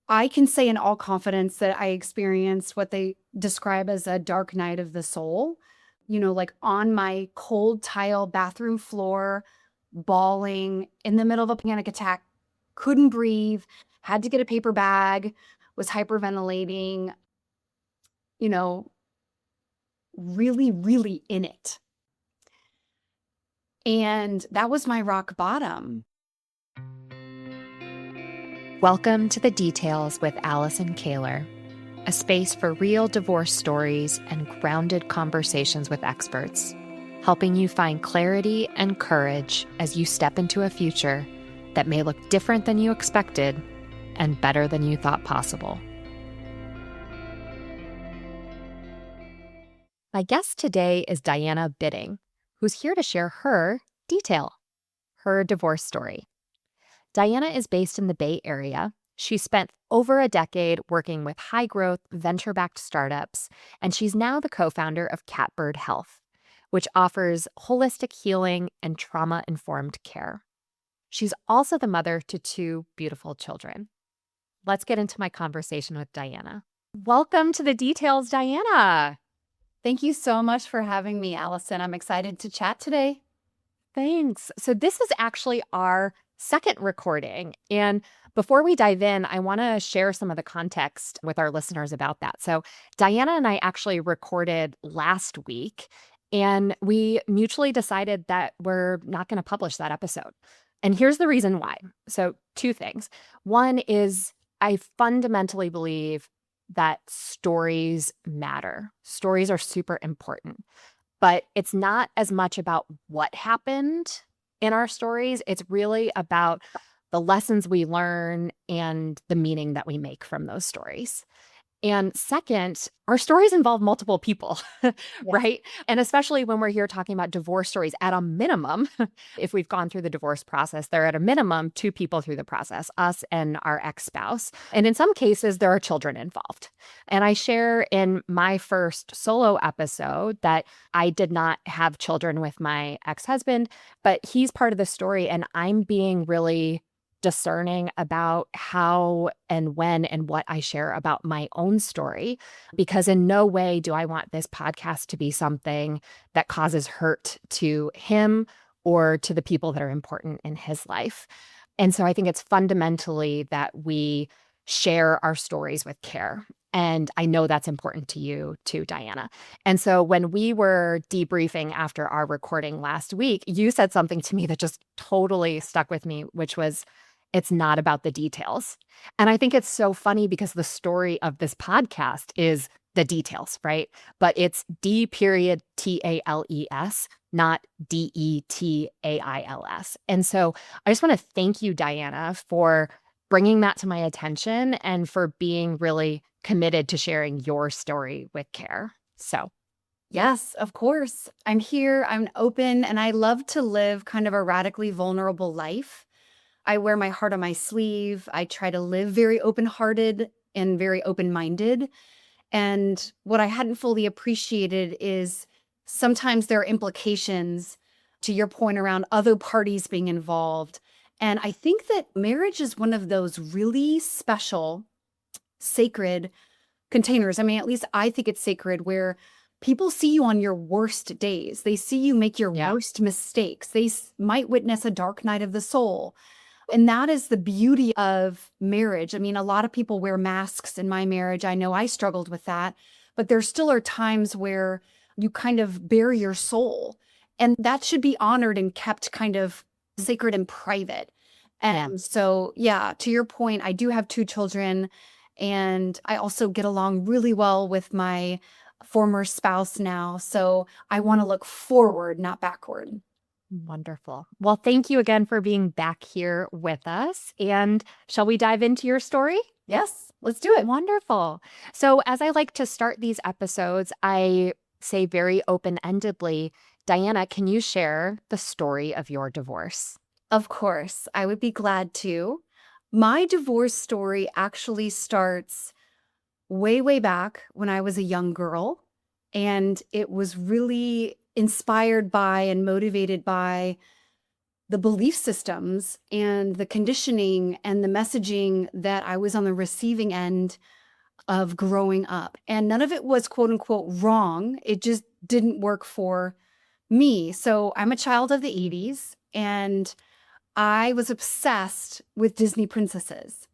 I can say in all confidence that I experienced what they describe as a dark night of the soul, like on my cold tile bathroom floor, bawling in the middle of a panic attack, couldn't breathe, had to get a paper bag, was hyperventilating, you know, really, really in it. And that was my rock bottom. Welcome to The Details with Allison Kahler, a space for real divorce stories and grounded conversations with experts, helping you find clarity and courage as you step into a future that may look different than you expected and better than you thought possible. My guest today is Diana Bidding, who's here to share her divorce story. Diana is based in the Bay Area. She spent over a decade working with high-growth, venture-backed startups, and she's now the co-founder of Catbird Health, which offers holistic healing and trauma-informed care. She's also the mother to 2 beautiful children. Let's get into my conversation with Diana. Welcome to The Details, Diana. Thank you so much for having me, Allison. I'm excited to chat today. Thanks. So this is actually our second recording. And before we dive in, I want to share some of the context with our listeners about that. So Diana and I actually recorded last week, and we mutually decided that we're not going to publish that episode. And here's the reason why. So 2 things. One is I fundamentally believe that stories matter. Stories are super important. But it's not as much about what happened in our stories. It's really about the lessons we learn and the meaning that we make from those stories. And second, our stories involve multiple people, right? And especially when we're here talking about divorce stories, at a minimum, if we've gone through the divorce process, there are at a minimum 2 people through the process, us and our ex-spouse. And in some cases, there are children involved. And I share in my first solo episode that I did not have children with my ex-husband, but he's part of the story, and I'm being really discerning about how and when and what I share about my own story, because in no way do I want this podcast to be something that causes hurt to him or to the people that are important in his life. And so I think it's fundamentally that we share our stories with care. And I know that's important to you too, Diana. And so when we were debriefing after our recording last week, you said something to me that just totally stuck with me, which was, it's not about the details. And I think it's so funny because the story of this podcast is the details, right? But it's D.Tales, not DETAILS. And so I just want to thank you, Diana, for bringing that to my attention and for being really committed to sharing your story with care. So Yes, of course. I'm here, I'm open, and I love to live kind of a radically vulnerable life. I wear my heart on my sleeve. I try to live very open-hearted and very open-minded. And what I hadn't fully appreciated is sometimes there are implications, to your point, around other parties being involved. And I think that marriage is one of those really special, sacred containers. I mean, at least I think it's sacred, where people see you on your worst days. They see you make your worst mistakes. They might witness a dark night of the soul. And that is the beauty of marriage. I mean, a lot of people wear masks in my marriage. I know I struggled with that, but there still are times where you kind of bare your soul, and that should be honored and kept kind of sacred and private. And so, yeah, to your point, I do have 2 children, and I also get along really well with my former spouse now. So I want to look forward, not backward. wonderful. Well, thank you again for being back here with us. And shall we dive into your story? Yes, let's do it. Wonderful. So, as I like to start these episodes, I say very open-endedly, Diana, can you share the story of your divorce? Of course, I would be glad to. My divorce story actually starts way, way back when I was a young girl, and it was really inspired by and motivated by the belief systems and the conditioning and the messaging that I was on the receiving end of growing up. And none of it was quote unquote wrong. It just didn't work for me. So I'm a child of the 80s and I was obsessed with Disney princesses.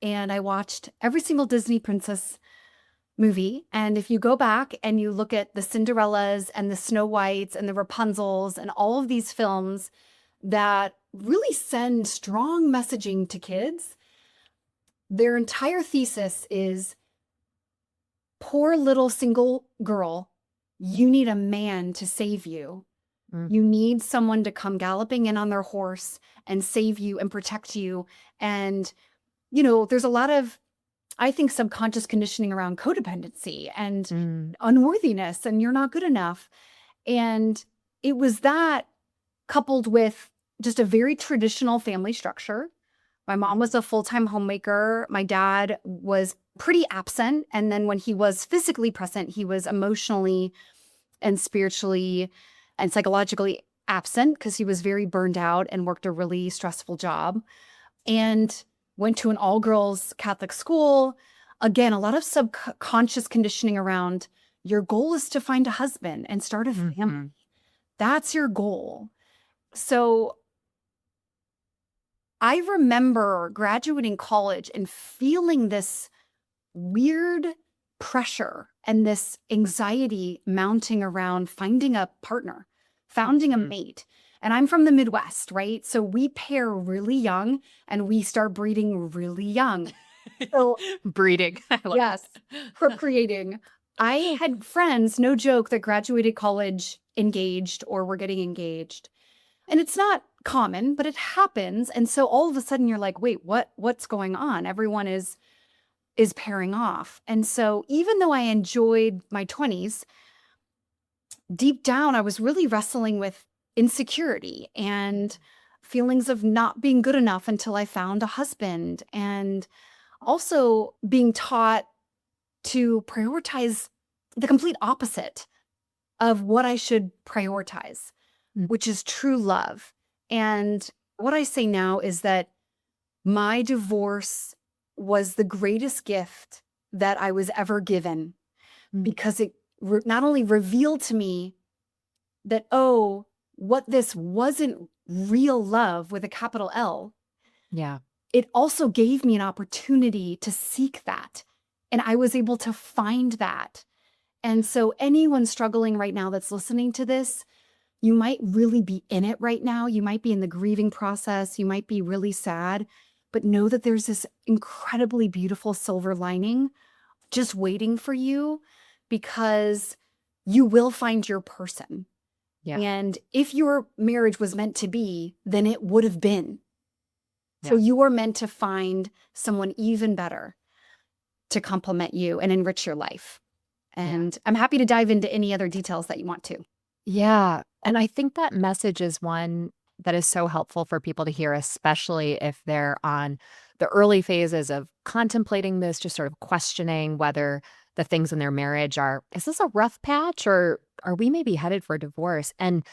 And I watched every single Disney princess movie. And if you go back and you look at the Cinderellas and the Snow Whites and the Rapunzels and all of these films that really send strong messaging to kids, their entire thesis is poor little single girl, you need a man to save you. Mm. You need someone to come galloping in on their horse and save you and protect you. And, there's a lot of, I think, subconscious conditioning around codependency and Mm. unworthiness, and you're not good enough. And it was that coupled with just a very traditional family structure. My mom was a full-time homemaker. My dad was pretty absent. And then when he was physically present, he was emotionally and spiritually and psychologically absent because he was very burned out and worked a really stressful job and went to an all-girls Catholic school. Again, a lot of subconscious conditioning around your goal is to find a husband and start a family. Mhm. That's your goal. So I remember graduating college and feeling this weird pressure and this anxiety mounting around finding a partner, finding a Mhm. mate. And I'm from the Midwest, right? So we pair really young and we start breeding really young. So Breeding. I love yes, that. procreating. I had friends, no joke, that graduated college engaged or were getting engaged. And it's not common, but it happens. And so all of a sudden you're like, wait, what's going on? Everyone is pairing off. And so even though I enjoyed my 20s, deep down I was really wrestling with insecurity and feelings of not being good enough until I found a husband, and also being taught to prioritize the complete opposite of what I should prioritize, Mm. which is true love. And what I say now is that my divorce was the greatest gift that I was ever given Mm. because it not only revealed to me that, oh, what this wasn't real love with a capital L, Yeah. it also gave me an opportunity to seek that. And I was able to find that. And so anyone struggling right now that's listening to this, you might really be in it right now. You might be in the grieving process. You might be really sad, but know that there's this incredibly beautiful silver lining just waiting for you, because you will find your person. Yeah. And if your marriage was meant to be, then it would have been. So Yeah. you are meant to find someone even better to complement you and enrich your life. And I'm happy to dive into any other details that you want to. Yeah. And I think that message is one that is so helpful for people to hear, especially if they're on the early phases of contemplating this, just sort of questioning whether the things in their marriage are, is this a rough patch or are we maybe headed for divorce? And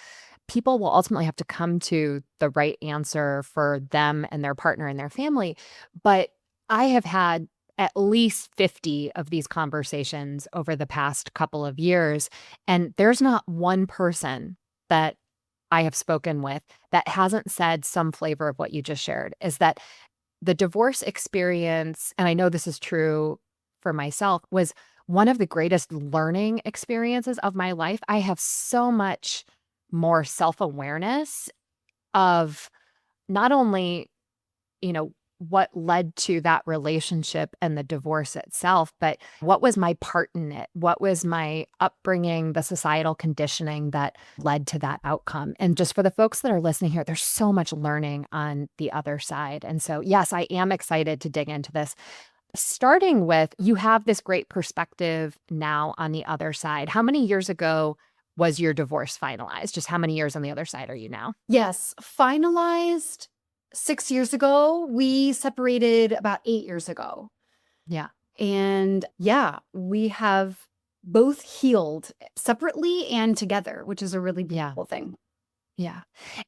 people will ultimately have to come to the right answer for them and their partner and their family. But I have had at least 50 of these conversations over the past couple of years. And there's not one person that I have spoken with that hasn't said some flavor of what you just shared, is that the divorce experience, and I know this is true for myself, was one of the greatest learning experiences of my life. I have so much more self-awareness of not only, what led to that relationship and the divorce itself, but what was my part in it? What was my upbringing, the societal conditioning that led to that outcome? And just for the folks that are listening here, there's so much learning on the other side. And so, yes, I am excited to dig into this. Starting with, you have this great perspective now on the other side. How many years ago was your divorce finalized? Just how many years on the other side are you now? Yes, finalized 6 years ago. We separated about 8 years ago. Yeah. And yeah, we have both healed separately and together, which is a really Yeah. beautiful thing. Yeah.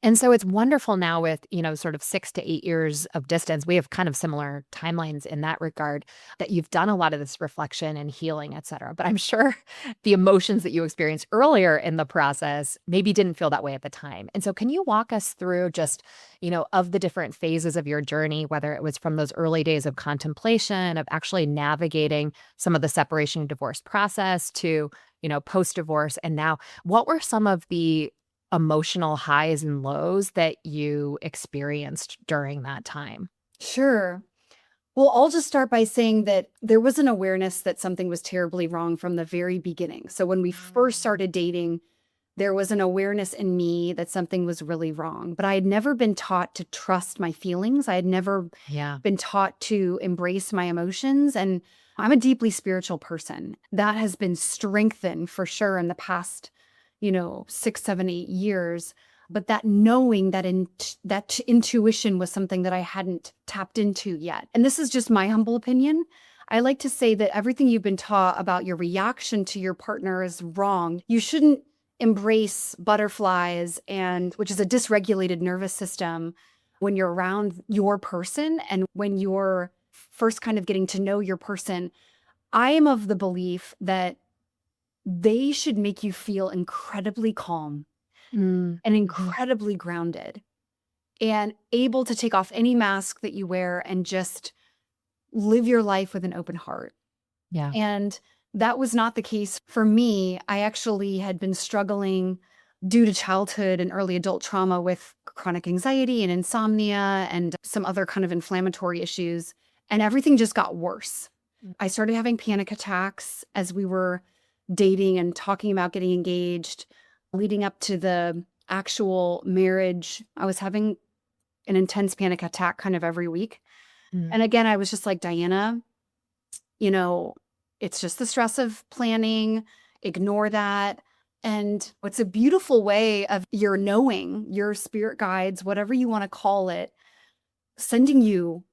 And so it's wonderful now with, sort of 6 to 8 years of distance. We have kind of similar timelines in that regard that you've done a lot of this reflection and healing, et cetera. But I'm sure the emotions that you experienced earlier in the process maybe didn't feel that way at the time. And so can you walk us through just, of the different phases of your journey, whether it was from those early days of contemplation, of actually navigating some of the separation and divorce process to, post divorce and now what were some of the emotional highs and lows that you experienced during that time? Sure. Well, I'll just start by saying that there was an awareness that something was terribly wrong from the very beginning. So when we first Mm. started dating, there was an awareness in me that something was really wrong. But I had never been taught to trust my feelings. I had never Yeah. been taught to embrace my emotions. And I'm a deeply spiritual person. That has been strengthened for sure in the past, 6, 7, 8 years. But that knowing that intuition was something that I hadn't tapped into yet. And this is just my humble opinion. I like to say that everything you've been taught about your reaction to your partner is wrong. You shouldn't embrace butterflies and which is a dysregulated nervous system when you're around your person and when you're first kind of getting to know your person. I am of the belief that they should make you feel incredibly calm Mm. and Mhm. incredibly grounded and able to take off any mask that you wear and just live your life with an open heart. Yeah. And that was not the case for me. I actually had been struggling due to childhood and early adult trauma with chronic anxiety and insomnia and some other kind of inflammatory issues. And everything just got worse. Mm. I started having panic attacks as we were dating and talking about getting engaged, leading up to the actual marriage. I was having an intense panic attack kind of every week. Mm. And again, I was just like, Diana, you know, it's just the stress of planning, ignore that. And it's a beautiful way of your knowing, your spirit guides, whatever you want to call it, sending you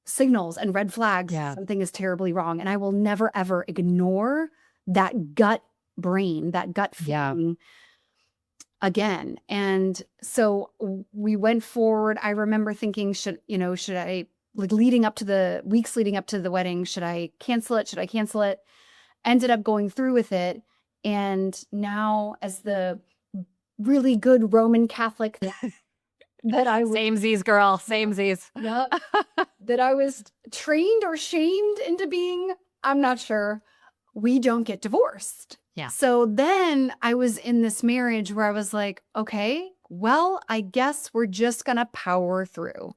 signals and red flags that Yeah. something is terribly wrong. And I will never, ever ignore that gut brain, that gut Yeah. feeling again. And so we went forward. I remember thinking, should I, like leading up to the weeks leading up to the wedding, should I cancel it? Should I cancel it? Ended up going through with it. And now, as the really good Roman Catholic that I was, Samesies, girl. yep, Samesies. yep, that I was trained or shamed into being, I'm not sure, we don't get divorced. Yeah. So then I was in this marriage where I was like, okay, well, I guess we're just going to power through.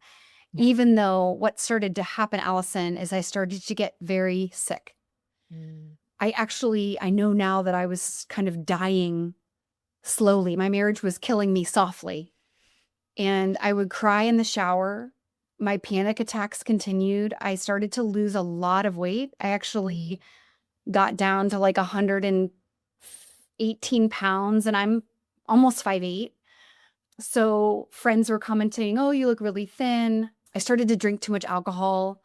Yeah. Even though what started to happen, Allison, is I started to get very sick. Mm. I know now that I was kind of dying slowly. My marriage was killing me softly. And I would cry in the shower. My panic attacks continued. I started to lose a lot of weight. I actually got down to like 118 pounds and I'm almost 5'8". So friends were commenting, "Oh, you look really thin." I started to drink too much alcohol.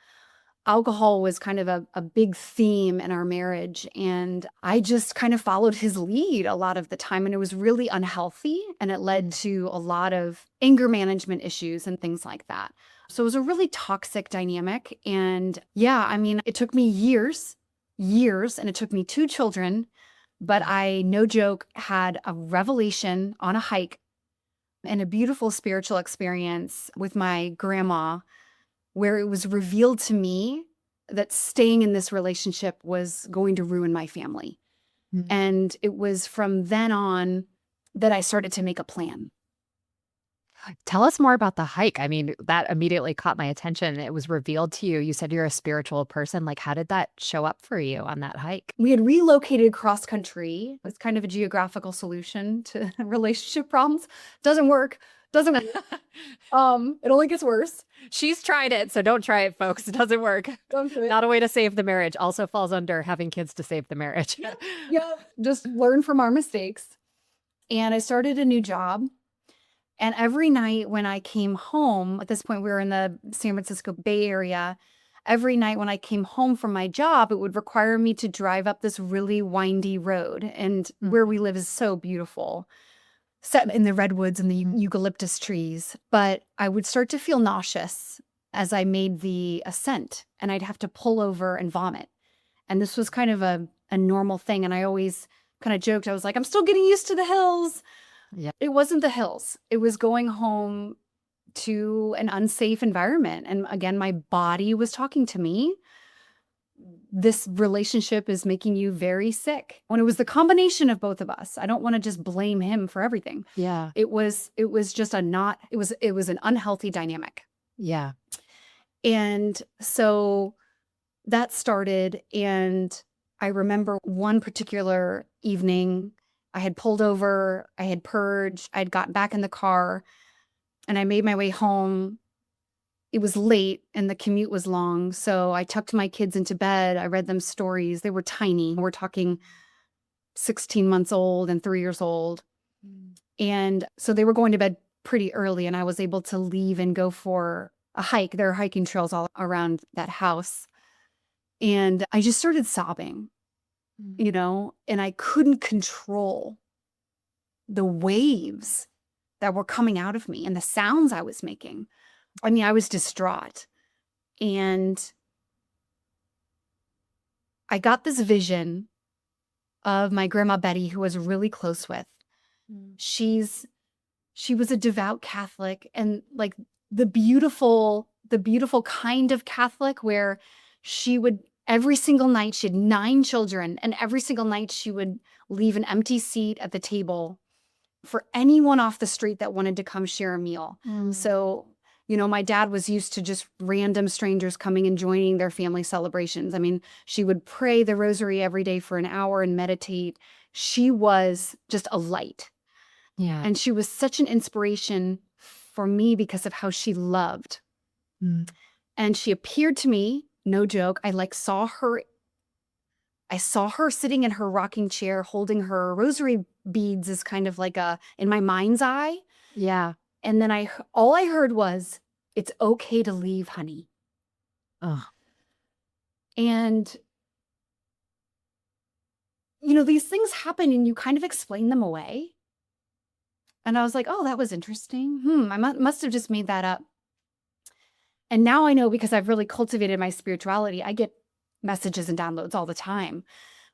Alcohol was kind of a big theme in our marriage, and I just kind of followed his lead a lot of the time, and it was really unhealthy, and it led Mm. to a lot of anger management issues and things like that. So it was a really toxic dynamic, and yeah, I mean, it took me years, and it took me 2 children, but I, no joke, had a revelation on a hike and a beautiful spiritual experience with my grandma where it was revealed to me that staying in this relationship was going to ruin my family. Mm. And it was from then on that I started to make a plan. Tell us more about the hike. I mean, that immediately caught my attention. It was revealed to you. You said you're a spiritual person. Like, how did that show up for you on that hike? We had relocated cross country. It's kind of a geographical solution to relationship problems. Doesn't work. Doesn't work. It only gets worse. She's tried it, so don't try it, folks. It doesn't work. Don't do it. Not a way to save the marriage. Also falls under having kids to save the marriage. Yeah, just learn from our mistakes. And I started a new job. And every night when I came home, at this point, we were in the San Francisco Bay Area. Every night when I came home from my job, it would require me to drive up this really windy road. And Mm. where we live is so beautiful. set in the redwoods and the eucalyptus trees, but I would start to feel nauseous as I made the ascent, and I'd have to pull over and vomit. And this was kind of a normal thing. And I always kind of joked, I was like, I'm still getting used to the hills. Yeah. It wasn't the hills. It was going home to an unsafe environment. And again, my body was talking to me. This relationship is making you very sick. When it was the combination of both of us, I don't want to just blame him for everything. Yeah. It was just it was an unhealthy dynamic. Yeah. And so that started, and I remember one particular evening, I had pulled over, I had purged, I'd gotten back in the car, and I made my way home. It was late and the commute was long, so I tucked my kids into bed. I read them stories. They were tiny. We're talking 16 months old and 3 years old. And so they were going to bed pretty early, and I was able to leave and go for a hike. There are hiking trails all around that house. And I just started sobbing, and I couldn't control the waves that were coming out of me and the sounds I was making. I mean, I was distraught. And I got this vision of my grandma Betty, who I was really close with. She was a devout Catholic, and like the beautiful kind of Catholic where she would every single night, she had 9 children, and every single night she would leave an empty seat at the table for anyone off the street that wanted to come share a meal. So, my dad was used to just random strangers coming and joining their family celebrations. I mean, she would pray the rosary every day for an hour and meditate. She was just a light. Yeah. And she was such an inspiration for me because of how she loved. And she appeared to me, no joke. I saw her sitting in her rocking chair holding her rosary beads as kind of like in my mind's eye. Yeah. And then all I heard was, "It's okay to leave, honey." Oh. And these things happen and you kind of explain them away. And I was like, "Oh, that was interesting. I must have just made that up." And now I know, because I've really cultivated my spirituality. I get messages and downloads all the time.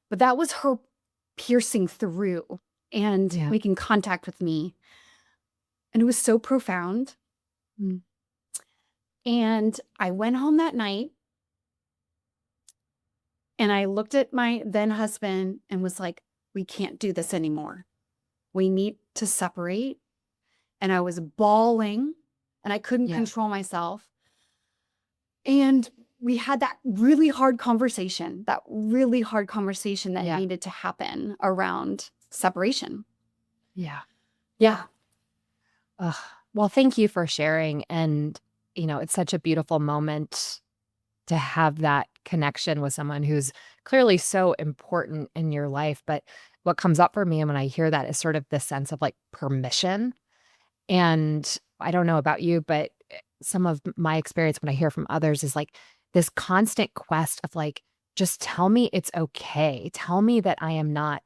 But that was her piercing through and making contact with me. And it was so profound. And I went home that night and I looked at my then husband and was like, "We can't do this anymore. We need to separate." And I was bawling and I couldn't control myself. And we had that really hard conversation that needed to happen around separation. Yeah. Yeah. Well, thank you for sharing. And, it's such a beautiful moment to have that connection with someone who's clearly so important in your life. But what comes up for me when I hear that is sort of this sense of like permission. And I don't know about you, but some of my experience when I hear from others is like this constant quest of like, just tell me it's okay. Tell me that I am not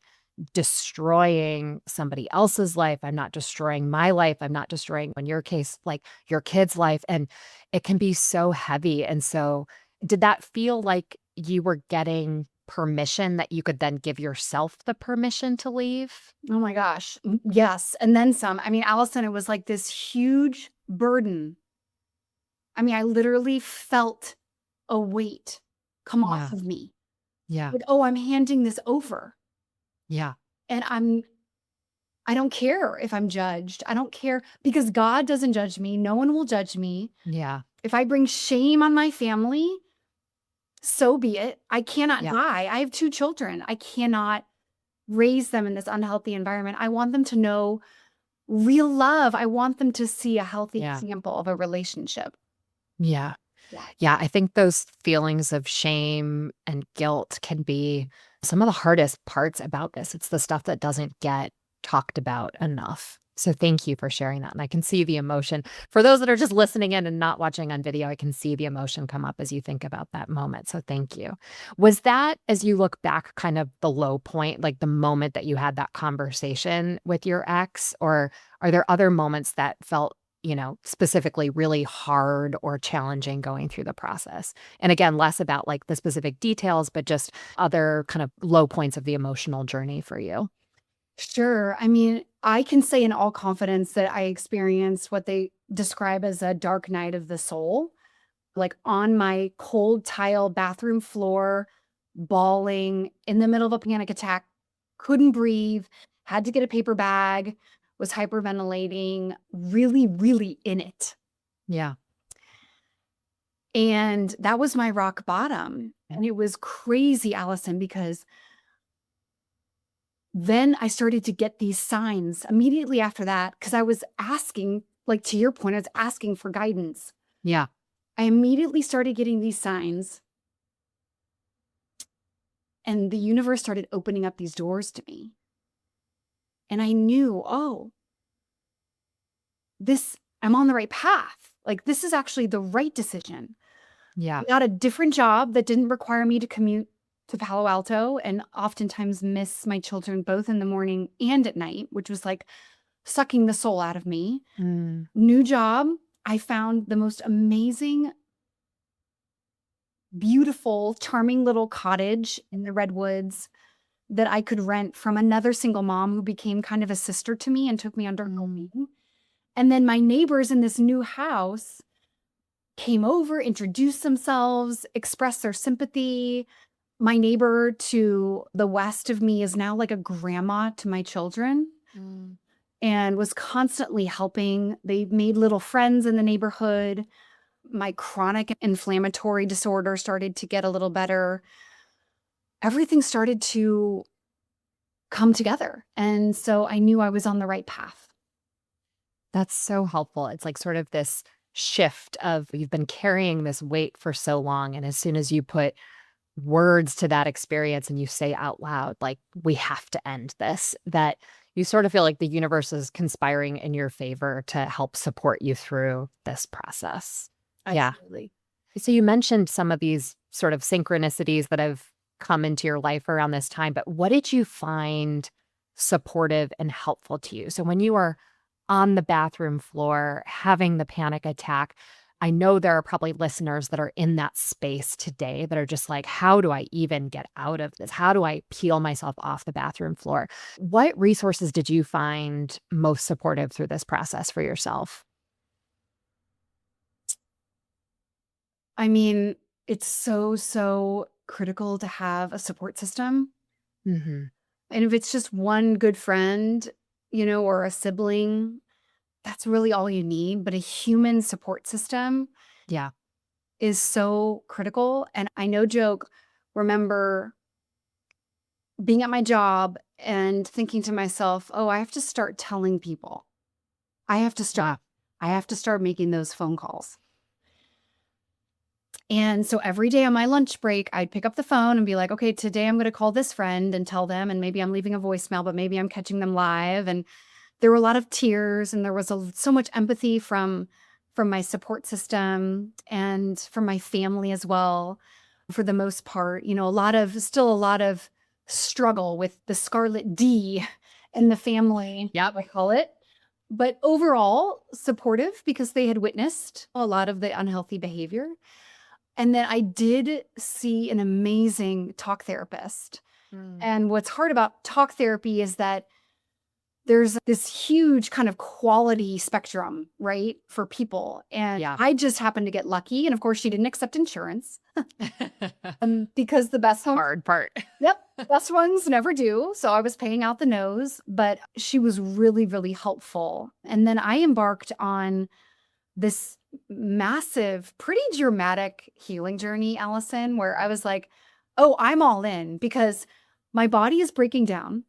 destroying somebody else's life. I'm not destroying my life. I'm not destroying, in your case, like your kid's life. And it can be so heavy. And so did that feel like you were getting permission that you could then give yourself the permission to leave? Oh my gosh. Yes. And then some. I mean, Allison, it was like this huge burden. I mean, I literally felt a weight come off of me. Yeah. Like, oh, I'm handing this over. Yeah. And I don't care if I'm judged. I don't care, because God doesn't judge me. No one will judge me. Yeah. If I bring shame on my family, so be it. I cannot Yeah. die. I have 2 children. I cannot raise them in this unhealthy environment. I want them to know real love. I want them to see a healthy example of a relationship. Yeah. Yeah. I think those feelings of shame and guilt can be some of the hardest parts about this. It's the stuff that doesn't get talked about enough. So thank you for sharing that, and I can see the emotion. For those that are just listening in and not watching on video, I can see the emotion come up as you think about that moment, so thank you. Was that, as you look back, kind of the low point, like the moment that you had that conversation with your ex, or are there other moments that felt, specifically really hard or challenging going through the process? And again, less about, like, the specific details, but just other kind of low points of the emotional journey for you. Sure. I mean, I can say in all confidence that I experienced what they describe as a dark night of the soul, like on my cold tile bathroom floor, bawling in the middle of a panic attack, couldn't breathe, had to get a paper bag, was hyperventilating, really, really in it. Yeah. And that was my rock bottom. And it was crazy, Allison, because then I started to get these signs immediately after that because I was asking, like to your point, I was asking for guidance. Yeah. I immediately started getting these signs, and the universe started opening up these doors to me. And I knew, oh, I'm on the right path. Like, this is actually the right decision. Yeah. I got a different job that didn't require me to commute to Palo Alto and oftentimes miss my children both in the morning and at night, which was like sucking the soul out of me. Mm. New job, I found the most amazing, beautiful, charming little cottage in the redwoods that I could rent from another single mom who became kind of a sister to me and took me under her Mm. wing. And then my neighbors in this new house came over, introduced themselves, expressed their sympathy. My neighbor to the west of me is now like a grandma to my children Mm. and was constantly helping. They made little friends in the neighborhood. My chronic inflammatory disorder started to get a little better. Everything started to come together. And so I knew I was on the right path. That's so helpful. It's like sort of this shift of you've been carrying this weight for so long. And as soon as you put words to that experience and you say out loud, like, we have to end this, that you sort of feel like the universe is conspiring in your favor to help support you through this process. Yeah. Absolutely. So you mentioned some of these sort of synchronicities that have come into your life around this time, but what did you find supportive and helpful to you? So when you are on the bathroom floor having the panic attack, I know there are probably listeners that are in that space today that are just like, how do I even get out of this? How do I peel myself off the bathroom floor? What resources did you find most supportive through this process for yourself? I mean, it's so, so critical to have a support system. Hmm. And if it's just one good friend, or a sibling, that's really all you need. But a human support system Yeah. is so critical. And I no joke, remember being at my job and thinking to myself, oh, I have to start telling people. I have to start. Wow. I have to start making those phone calls. And so every day on my lunch break, I'd pick up the phone and be like, okay, today I'm going to call this friend and tell them, and maybe I'm leaving a voicemail, but maybe I'm catching them live. And there were a lot of tears, and there was so much empathy from my support system and from my family as well. For the most part, still a lot of struggle with the scarlet D in the family, Yep. I call it. But overall, supportive because they had witnessed a lot of the unhealthy behavior. And then I did see an amazing talk therapist. Mm. And what's hard about talk therapy is that there's this huge kind of quality spectrum, right, for people. And Yeah. I just happened to get lucky. And of course, she didn't accept insurance because the best home, Hard part. yep, best ones never do. So I was paying out the nose, but she was really, really helpful. And then I embarked on this massive, pretty dramatic healing journey, Allison, where I was like, oh, I'm all in because my body is breaking down.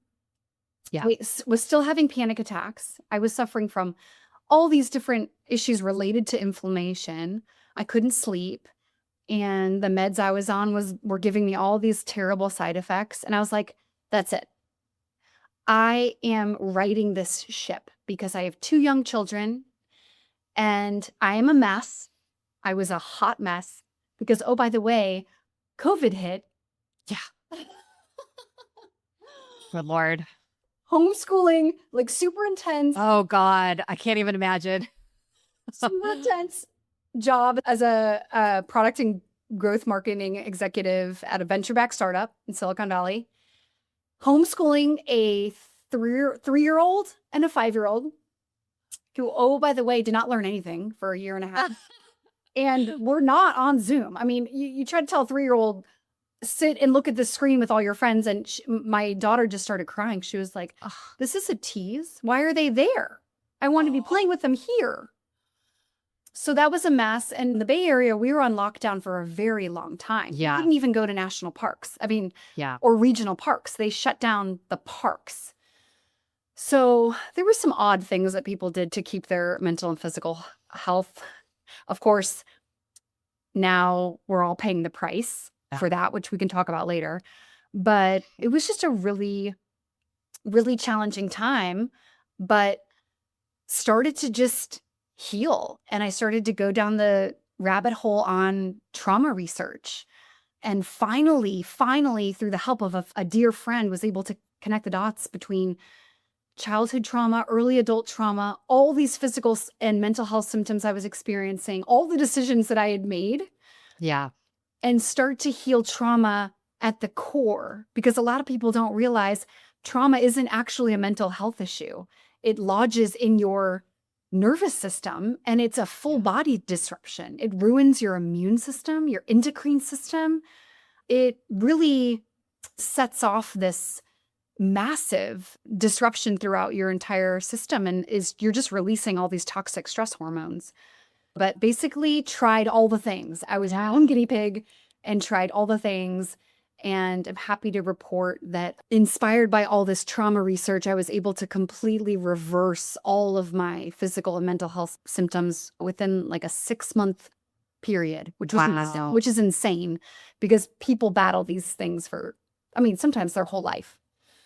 Yeah. I was still having panic attacks. I was suffering from all these different issues related to inflammation. I couldn't sleep. And the meds I was on were giving me all these terrible side effects. And I was like, that's it. I am righting this ship because I have 2 young children and I am a mess. I was a hot mess because, oh, by the way, COVID hit. Yeah. Good Lord. Homeschooling, like super intense, Oh God. I can't even imagine. super intense job as a product and growth marketing executive at a venture-backed startup in Silicon Valley. Homeschooling a three-year-old and a 5-year-old who, oh, by the way, did not learn anything for a year and a half. And we're not on Zoom. I mean, you try to tell a 3-year-old, sit and look at the screen with all your friends. And my daughter just started crying. She was like, Ugh. this is a tease. Why are they there? I want to be playing with them here. So that was a mess. And in the Bay Area, we were on lockdown for a very long time. Yeah. We couldn't even go to national parks. I mean, Yeah. or regional parks. They shut down the parks. So there were some odd things that people did to keep their mental and physical health. Of course, now we're all paying the price for that, which we can talk about later. But it was just a really, really challenging time, but started to just heal. And I started to go down the rabbit hole on trauma research. And finally, through the help of a dear friend, was able to connect the dots between childhood trauma, early adult trauma, all these physical and mental health symptoms I was experiencing, all the decisions that I had made, Yeah. and start to heal trauma at the core. Because a lot of people don't realize trauma isn't actually a mental health issue. It lodges in your nervous system and it's a full body disruption. It ruins your immune system, your endocrine system. It really sets off this massive disruption throughout your entire system, and you're just releasing all these toxic stress hormones. But basically tried all the things. I was my own guinea pig and tried all the things. And I'm happy to report that, inspired by all this trauma research, I was able to completely reverse all of my physical and mental health symptoms within like a 6-month period, Wow. which is insane because people battle these things for, I mean, sometimes their whole life.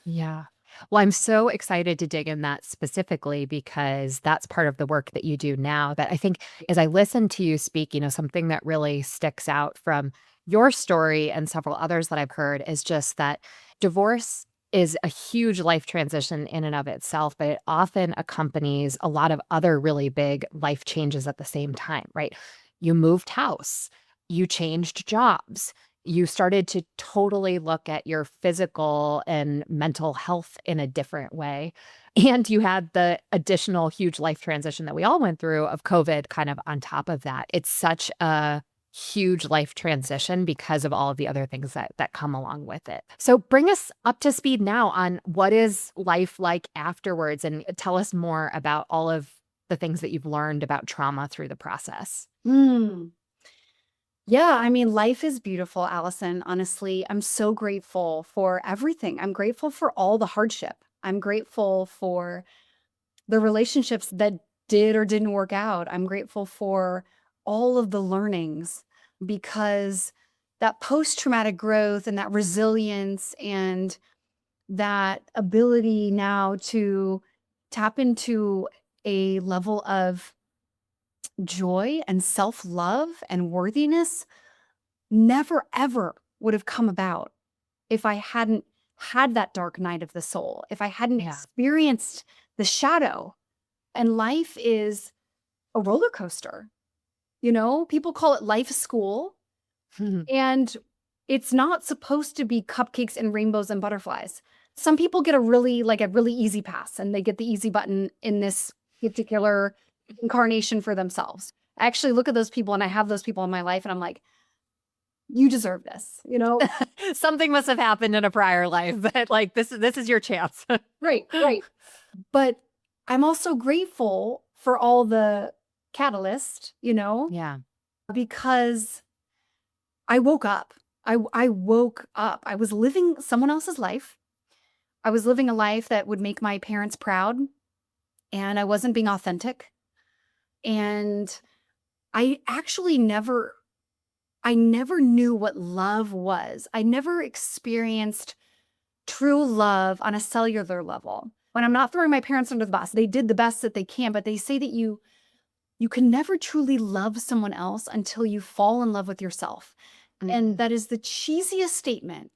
Yeah. Well, I'm so excited to dig in that specifically because that's part of the work that you do now. That I think as I listen to you speak, something that really sticks out from your story and several others that I've heard is just that divorce is a huge life transition in and of itself, but it often accompanies a lot of other really big life changes at the same time, right? You moved house, you changed jobs, you started to totally look at your physical and mental health in a different way. And you had the additional huge life transition that we all went through of COVID kind of on top of that. It's such a huge life transition because of all of the other things that come along with it. So bring us up to speed now on what is life like afterwards and tell us more about all of the things that you've learned about trauma through the process. Yeah, I mean, life is beautiful, Allison. Honestly, I'm so grateful for everything. I'm grateful for all the hardship. I'm grateful for the relationships that did or didn't work out. I'm grateful for all of the learnings, because that post-traumatic growth and that resilience and that ability now to tap into a level of joy and self-love and worthiness never, ever would have come about if I hadn't had that dark night of the soul, if I hadn't Yeah. experienced the shadow. And life is a roller coaster. People call it life school, and it's not supposed to be cupcakes and rainbows and butterflies. Some people get a really easy pass and they get the easy button in this particular incarnation for themselves. I actually look at those people and I have those people in my life and I'm like, you deserve this, Something must have happened in a prior life that like this is your chance. Right. But I'm also grateful for all the catalyst, Yeah. because I woke up. I woke up. I was living someone else's life. I was living a life that would make my parents proud, and I wasn't being authentic. And I actually I never knew what love was. I never experienced true love on a cellular level. when I'm not throwing my parents under the bus, they did the best that they can, but they say that you can never truly love someone else until you fall in love with yourself. And that is the cheesiest statement,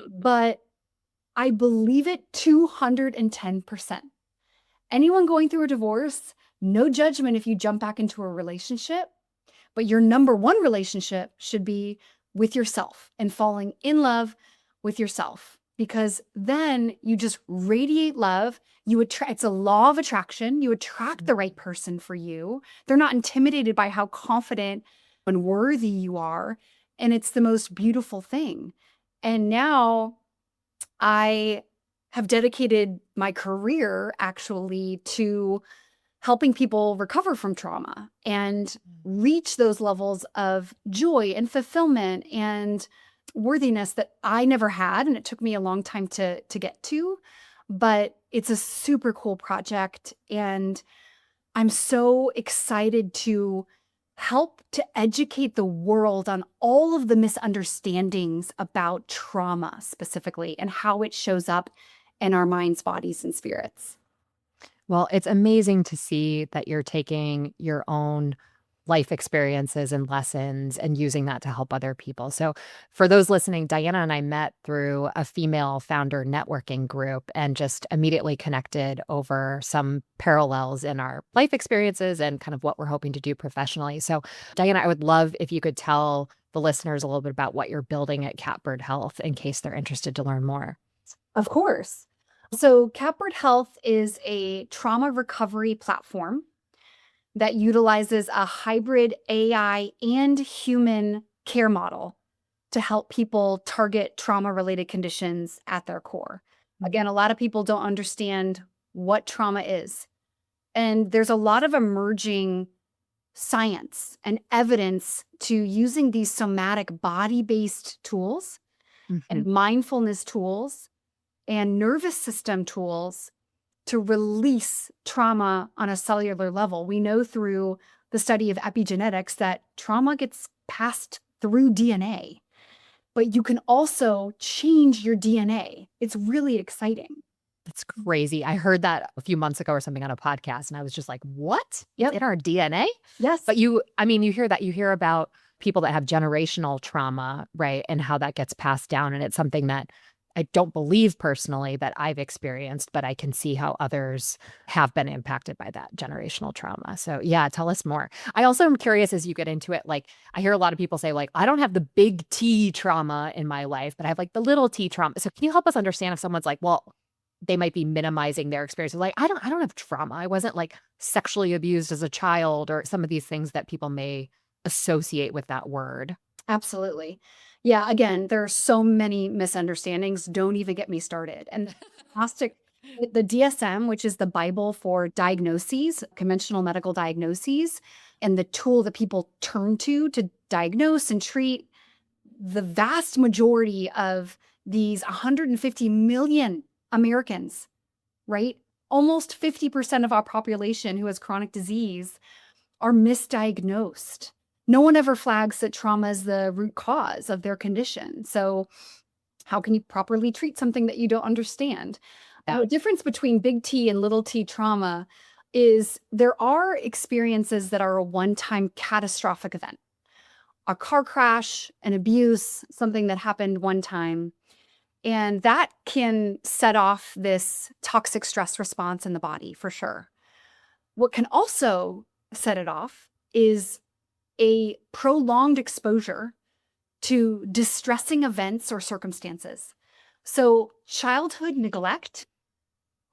but I believe it 210%. Anyone going through a divorce, no judgment if you jump back into a relationship, but your number one relationship should be with yourself and falling in love with yourself, because then you just radiate love. You attract, it's a law of attraction. You attract the right person for you. They're not intimidated by how confident and worthy you are. And it's the most beautiful thing. And now I have dedicated my career actually to helping people recover from trauma and reach those levels of joy and fulfillment and worthiness that I never had. And it took me a long time to get to, but it's a super cool project. And I'm so excited to help to educate the world on all of the misunderstandings about trauma specifically and how it shows up in our minds, bodies, and spirits. Well, it's amazing to see that you're taking your own life experiences and lessons and using that to help other people. So, for those listening, Diana and I met through a female founder networking group and just immediately connected over some parallels in our life experiences and kind of what we're hoping to do professionally. So, Diana, I would love if you could tell the listeners a little bit about what you're building at Catbird Health in case they're interested to learn more. Of course. So, Catbird Health is a trauma recovery platform that utilizes a hybrid AI and human care model to help people target trauma-related conditions at their core. Again, a lot of people don't understand what trauma is. And there's a lot of emerging science and evidence to using these somatic body-based tools and Mhm. mindfulness tools and nervous system tools to release trauma on a cellular level. We know through the study of epigenetics that trauma gets passed through DNA, but you can also change your DNA. It's really exciting. That's crazy. I heard that a few months ago or something on a podcast, and I was just like, "What? It's Yep. in our DNA?" Yes. But I mean, you hear that. You hear about people that have generational trauma, right? And how that gets passed down. And it's something that I don't believe personally that I've experienced, but I can see how others have been impacted by that generational trauma. So, yeah, tell us more. I also am curious as you get into it. Like, I hear a lot of people say, like, I don't have the big T trauma in my life, but I have like the little T trauma. So, can you help us understand if someone's like, well, they might be minimizing their experiences. Like, I don't have trauma. I wasn't like sexually abused as a child or some of these things that people may associate with that word. Absolutely. Yeah, again, there are so many misunderstandings. Don't even get me started. And diagnostic, the DSM, which is the Bible for diagnoses, conventional medical diagnoses, and the tool that people turn to diagnose and treat, the vast majority of these 150 million Americans, right? Almost 50% of our population who has chronic disease are misdiagnosed. No one ever flags that trauma is the root cause of their condition. So, how can you properly treat something that you don't understand? Yeah. The difference between big T and little t trauma is there are experiences that are a one time catastrophic event, a car crash, an abuse, something that happened one time. And that can set off this toxic stress response in the body for sure. What can also set it off is a prolonged exposure to distressing events or circumstances. So, childhood neglect,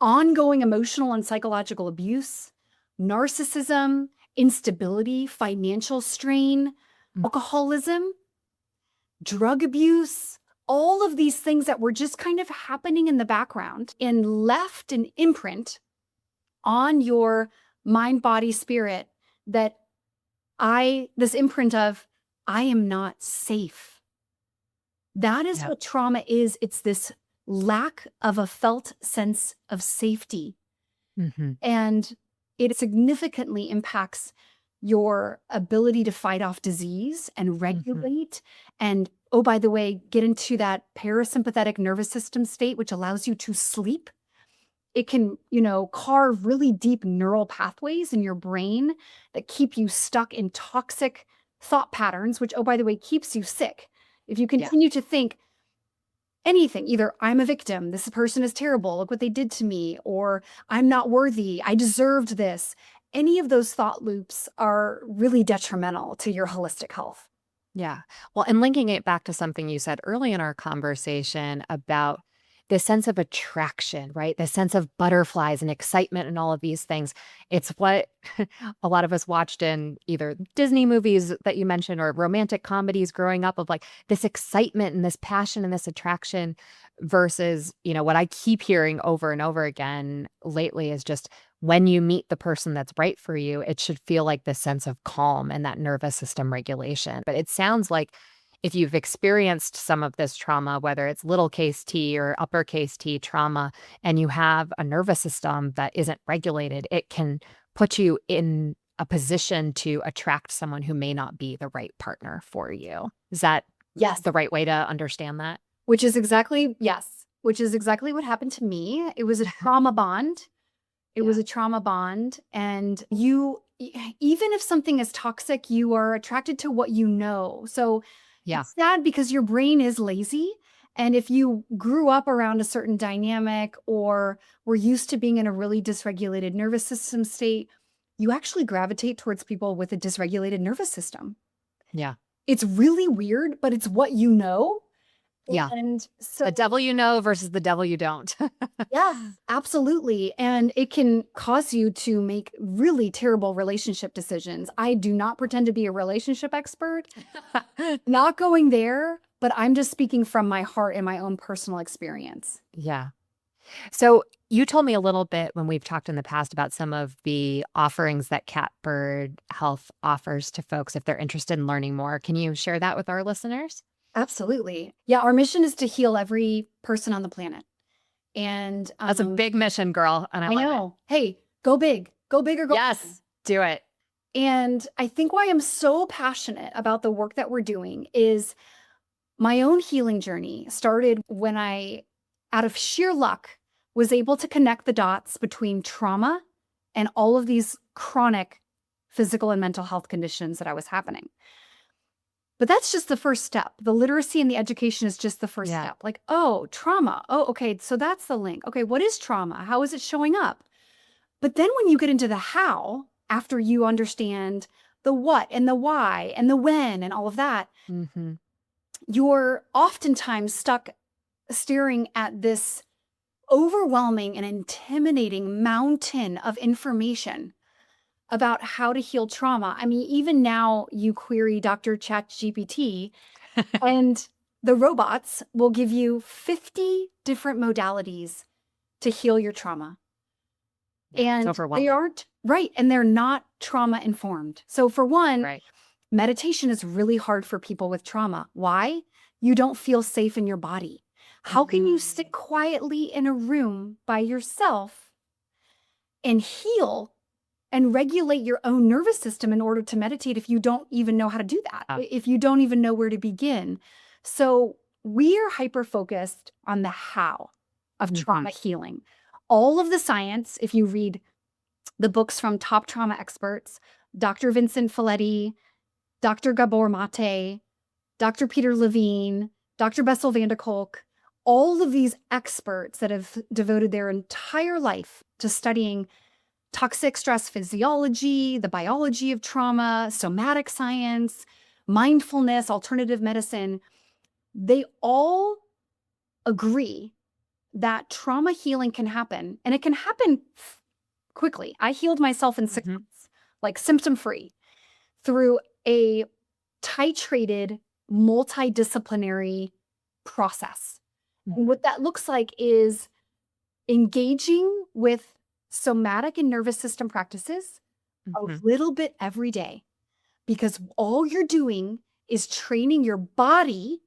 ongoing emotional and psychological abuse, narcissism, instability, financial strain, Mm. alcoholism, drug abuse, all of these things that were just kind of happening in the background and left an imprint on your mind, body, spirit that this imprint of, I am not safe. That is Yeah. what trauma is. It's this lack of a felt sense of safety. Mhm. And it significantly impacts your ability to fight off disease and Mhm. regulate. And oh, by the way, get into that parasympathetic nervous system state, which allows you to sleep It can, carve really deep neural pathways in your brain that keep you stuck in toxic thought patterns, which, oh, by the way, keeps you sick. If you Yeah. continue to think anything, either I'm a victim, this person is terrible, look what they did to me, or I'm not worthy, I deserved this. Any of those thought loops are really detrimental to your holistic health. Yeah. Well, and linking it back to something you said early in our conversation about the sense of attraction, right? The sense of butterflies and excitement and all of these things. It's what a lot of us watched in either Disney movies that you mentioned or romantic comedies growing up of like this excitement and this passion and this attraction versus, what I keep hearing over and over again lately is just when you meet the person that's right for you, it should feel like this sense of calm and that nervous system regulation. But it sounds like if you've experienced some of this trauma, whether it's little case T or uppercase T trauma, and you have a nervous system that isn't regulated, it can put you in a position to attract someone who may not be the right partner for you. Is that Yes. the right way to understand that? Yes, which is exactly what happened to me. It was a trauma bond. It was Yeah. a trauma bond. And even if something is toxic, you are attracted to what you know. So Yeah. it's sad because your brain is lazy. And if you grew up around a certain dynamic or were used to being in a really dysregulated nervous system state, you actually gravitate towards people with a dysregulated nervous system. Yeah. It's really weird, but it's what you know. Yeah. And so The devil you know versus the devil you don't. yes, absolutely. And it can cause you to make really terrible relationship decisions. I do not pretend to be a relationship expert, not going there, but I'm just speaking from my heart and my own personal experience. Yeah. So you told me a little bit when we've talked in the past about some of the offerings that Catbird Health offers to folks if they're interested in learning more. Can you share that with our listeners? Absolutely. Yeah, our mission is to heal every person on the planet. And That's a big mission, girl, and I I love it. know. Hey, go big or go home. Yes, do it. And I think why I'm so passionate about the work that we're doing is my own healing journey started when I, out of sheer luck, was able to connect the dots between trauma and all of these chronic physical and mental health conditions that I was happening. But that's just the first step. The literacy and the education is just the first Yeah. step. Like, oh, trauma. Oh, okay. So that's the link. Okay. What is trauma? How is it showing up? But then when you get into the how, after you understand the what and the why and the when and all of that, Mhm. you're oftentimes stuck staring at this overwhelming and intimidating mountain of information about how to heal trauma. I mean, even now you query Dr. ChatGPT and the robots will give you 50 different modalities to heal your trauma. Yeah, it's And overwhelming. they aren't right. And they're not trauma informed. So, for one, Right. meditation is really hard for people with trauma. Why? You don't feel safe in your body. How can you sit quietly in a room by yourself and heal and regulate your own nervous system in order to meditate if you don't even know how to do that, Yeah. if you don't even know where to begin? So we are hyper focused on the how of trauma healing. All of the science, if you read the books from top trauma experts, Dr. Vincent Folletti, Dr. Gabor Mate, Dr. Peter Levine, Dr. Bessel van der Kolk, all of these experts that have devoted their entire life to studying toxic stress physiology, the biology of trauma, somatic science, mindfulness, alternative medicine, they all agree that trauma healing can happen, and it can happen quickly. I healed myself in 6 months, like symptom-free, through a titrated, multidisciplinary process. And what that looks like is engaging with somatic and nervous system practices a little bit every day, because all you're doing is training your body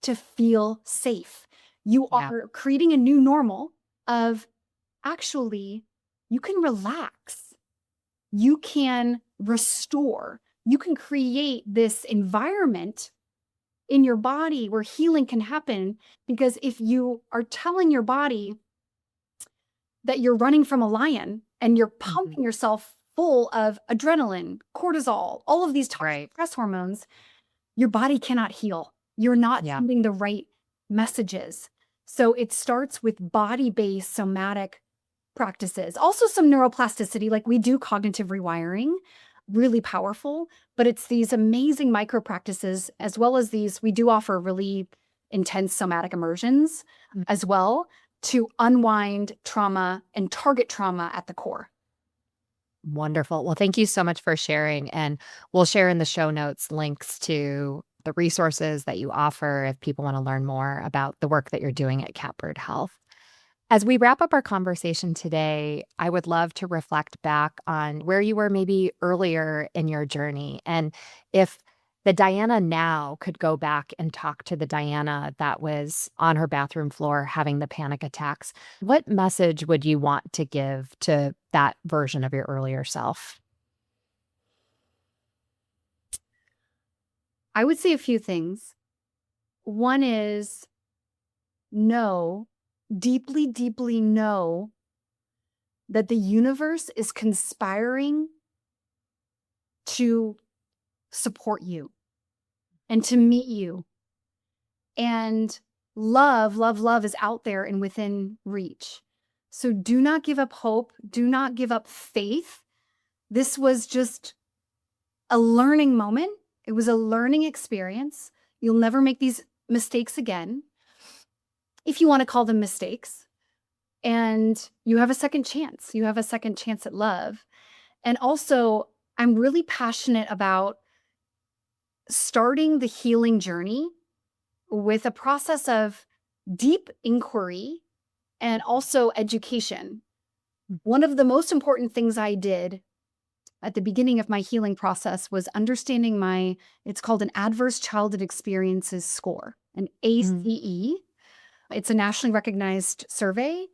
to feel safe. You Yeah. are creating a new normal of actually, you can relax, you can restore, you can create this environment in your body where healing can happen. Because if you are telling your body that you're running from a lion and you're Mhm. pumping yourself full of adrenaline, cortisol, all of these toxic Right. stress hormones, your body cannot heal. You're not Yeah. sending the right messages. So it starts with body-based somatic practices. Also some neuroplasticity, like we do cognitive rewiring, really powerful, but it's these amazing micro practices as well as these we do offer really intense somatic immersions Mm. as well to unwind trauma and target trauma at the core. Wonderful. Well, thank you so much for sharing. And we'll share in the show notes links to the resources that you offer if people want to learn more about the work that you're doing at Catbird Health. As we wrap up our conversation today, I would love to reflect back on where you were maybe earlier in your journey. And if the Diana now could go back and talk to the Diana that was on her bathroom floor having the panic attacks, what message would you want to give to that version of your earlier self? I would say a few things. One is know, deeply, deeply know that the universe is conspiring to support you and to meet you. And love, love, love is out there and within reach. So do not give up hope. Do not give up faith. This was just a learning moment. It was a learning experience. You'll never make these mistakes again, if you want to call them mistakes. And you have a second chance. You have a second chance at love. And also, I'm really passionate about starting the healing journey with a process of deep inquiry and also education. Mm. One of the most important things I did at the beginning of my healing process was understanding it's called an Adverse Childhood Experiences Score, an Mm. ACE. It's a nationally recognized survey.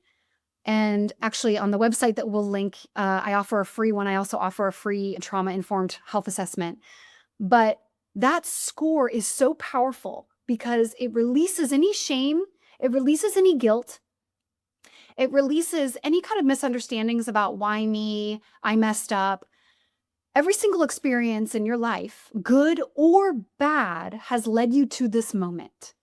And actually, on the website that we'll link, I offer a free one. I also offer a free trauma-informed health assessment. But that score is so powerful because it releases any shame, it releases any guilt, it releases any kind of misunderstandings about why me, I messed up. Every single experience in your life, good or bad, has led you to this moment.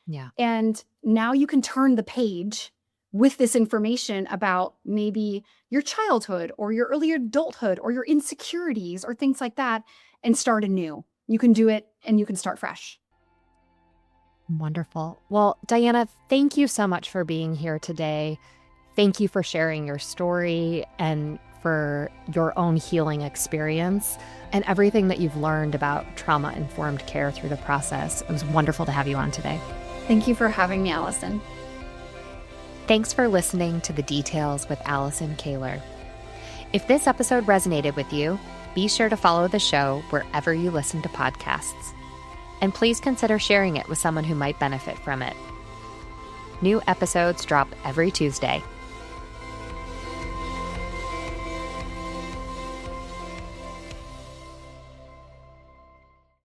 Yeah. And now you can turn the page with this information about maybe your childhood or your early adulthood or your insecurities or things like that and start anew. You can do it and you can start fresh. Wonderful. Well, Diana, thank you so much for being here today. Thank you for sharing your story and for your own healing experience and everything that you've learned about trauma-informed care through the process. It was wonderful to have you on today. Thank you for having me, Allison. Thanks for listening to The Details with Allison Kahler. If this episode resonated with you, be sure to follow the show wherever you listen to podcasts. And please consider sharing it with someone who might benefit from it. New episodes drop every Tuesday.